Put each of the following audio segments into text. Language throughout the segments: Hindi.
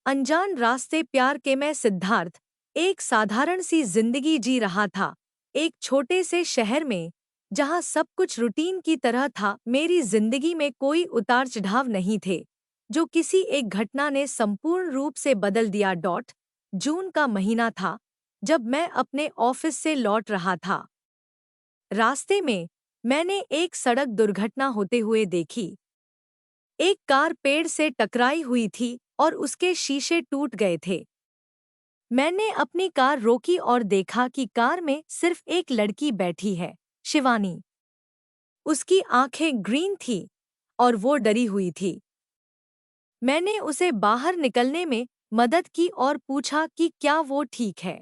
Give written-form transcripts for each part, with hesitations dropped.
अनजान रास्ते प्यार के मैं सिद्धार्थ एक साधारण सी जिंदगी जी रहा था, एक छोटे से शहर में जहां सब कुछ रूटीन की तरह था। मेरी जिंदगी में कोई उतार चढ़ाव नहीं थे, जो किसी एक घटना ने संपूर्ण रूप से बदल दिया। जून का महीना था, जब मैं अपने ऑफिस से लौट रहा था। रास्ते में मैंने एक सड़क दुर्घटना होते हुए देखी। एक कार पेड़ से टकराई हुई थी और उसके शीशे टूट गए थे। मैंने अपनी कार रोकी और देखा कि कार में सिर्फ एक लड़की बैठी है, शिवानी। उसकी आंखें ग्रीन थी और वो डरी हुई थी। मैंने उसे बाहर निकलने में मदद की और पूछा कि क्या वो ठीक है।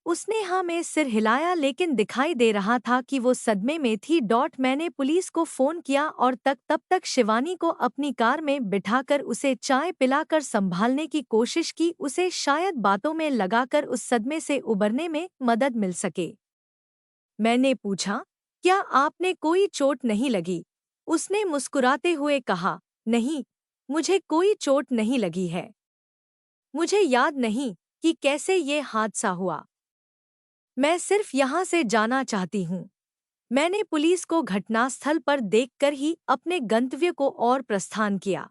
उसने हाँ में सिर हिलाया, लेकिन दिखाई दे रहा था कि वो सदमे में थी। मैंने पुलिस को फोन किया और तब तक शिवानी को अपनी कार में बिठाकर उसे चाय पिलाकर संभालने की कोशिश की। उसे शायद बातों में लगाकर उस सदमे से उबरने में मदद मिल सके। मैंने पूछा, क्या आपने कोई चोट नहीं लगी? उसने मुस्कुराते हुए कहा, नहीं, मुझे कोई चोट नहीं लगी है। मुझे याद नहीं कि कैसे ये हादसा हुआ। मैं सिर्फ यहाँ से जाना चाहती हूँ। मैंने पुलिस को घटनास्थल पर देखकर ही अपने गंतव्य को और प्रस्थान किया।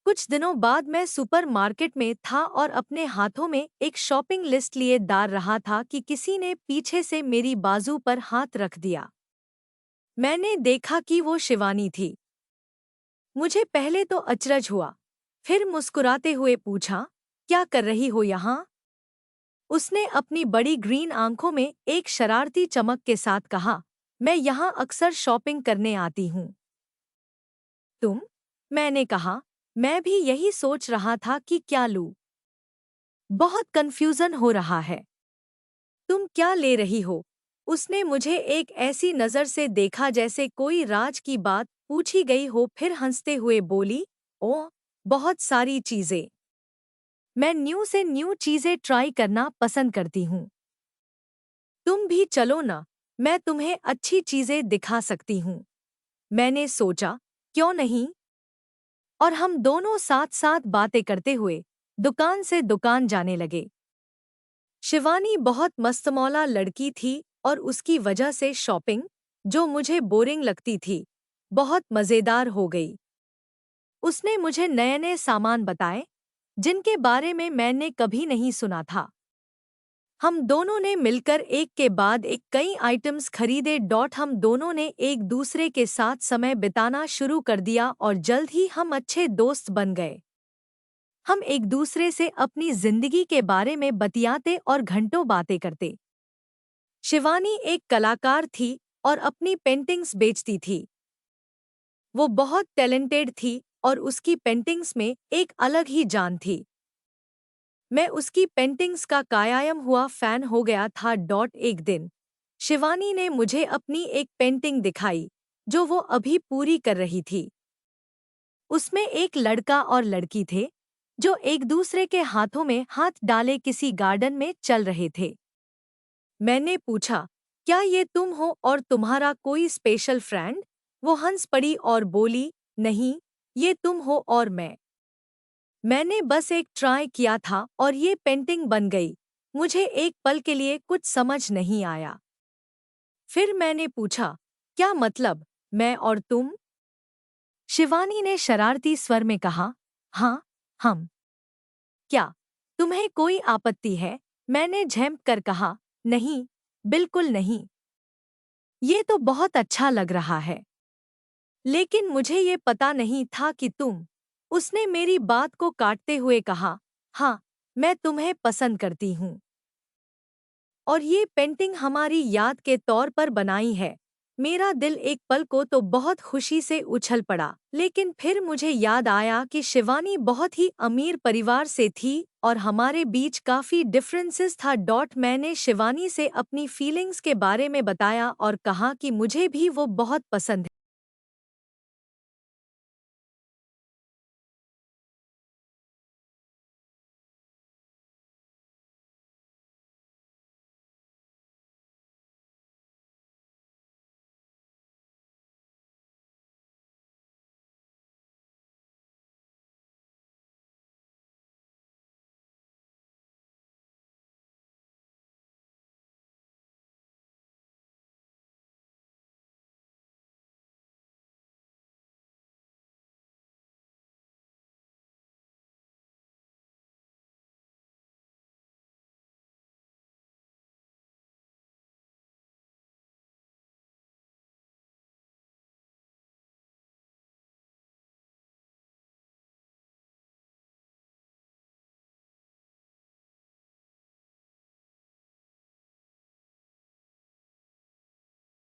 कुछ दिनों बाद मैं सुपरमार्केट में था और अपने हाथों में एक शॉपिंग लिस्ट लिए दार रहा था कि किसी ने पीछे से मेरी बाजू पर हाथ रख दिया। मैंने देखा कि वो शिवानी थी। मुझे पहले तो अचरज हुआ, फिर मुस्कुराते हुए पूछा, क्या कर रही हो यहाँ? उसने अपनी बड़ी ग्रीन आंखों में एक शरारती चमक के साथ कहा, मैं यहाँ अक्सर शॉपिंग करने आती हूँ। तुम? मैंने कहा, मैं भी यही सोच रहा था कि क्या लूं। बहुत कंफ्यूजन हो रहा है। तुम क्या ले रही हो? उसने मुझे एक ऐसी नज़र से देखा जैसे कोई राज की बात पूछी गई हो, फिर हंसते हुए बोली, ओह, बहुत सारी चीजें। मैं न्यू से न्यू चीजें ट्राई करना पसंद करती हूँ। तुम भी चलो ना, मैं तुम्हें अच्छी चीजें दिखा सकती हूँ। मैंने सोचा, क्यों नहीं? और हम दोनों साथ साथ बातें करते हुए दुकान से दुकान जाने लगे। शिवानी बहुत मस्तमौला लड़की थी और उसकी वजह से शॉपिंग, जो मुझे बोरिंग लगती थी, बहुत मज़ेदार हो गई। उसने मुझे नए नए सामान बताए जिनके बारे में मैंने कभी नहीं सुना था। हम दोनों ने मिलकर एक के बाद एक कई आइटम्स खरीदे। हम दोनों ने एक दूसरे के साथ समय बिताना शुरू कर दिया और जल्द ही हम अच्छे दोस्त बन गए। हम एक दूसरे से अपनी जिंदगी के बारे में बतियाते और घंटों बातें करते। शिवानी एक कलाकार थी और अपनी पेंटिंग्स बेचती थी। वो बहुत टैलेंटेड थी और उसकी पेंटिंग्स में एक अलग ही जान थी। मैं उसकी पेंटिंग्स का कायम हुआ फैन हो गया था। एक दिन शिवानी ने मुझे अपनी एक पेंटिंग दिखाई जो वो अभी पूरी कर रही थी। उसमें एक लड़का और लड़की थे जो एक दूसरे के हाथों में हाथ डाले किसी गार्डन में चल रहे थे। मैंने पूछा, क्या ये तुम हो और तुम्हारा कोई स्पेशल फ्रेंड? वो हंस पड़ी और बोली, नहीं, ये तुम हो और मैं। मैंने बस एक ट्राई किया था और ये पेंटिंग बन गई। मुझे एक पल के लिए कुछ समझ नहीं आया। फिर मैंने पूछा, क्या मतलब, मैं और तुम? शिवानी ने शरारती स्वर में कहा, हाँ, हम। क्या तुम्हें कोई आपत्ति है? मैंने झेंप कर कहा, नहीं, बिल्कुल नहीं। ये तो बहुत अच्छा लग रहा है। लेकिन मुझे ये पता नहीं था कि तुम। उसने मेरी बात को काटते हुए कहा, हाँ, मैं तुम्हें पसंद करती हूँ। और ये पेंटिंग हमारी याद के तौर पर बनाई है। मेरा दिल एक पल को तो बहुत खुशी से उछल पड़ा, लेकिन फिर मुझे याद आया कि शिवानी बहुत ही अमीर परिवार से थी और हमारे बीच काफ़ी डिफरेंसेस था। मैंने शिवानी से अपनी फीलिंग्स के बारे में बताया और कहा कि मुझे भी वो बहुत पसंद है।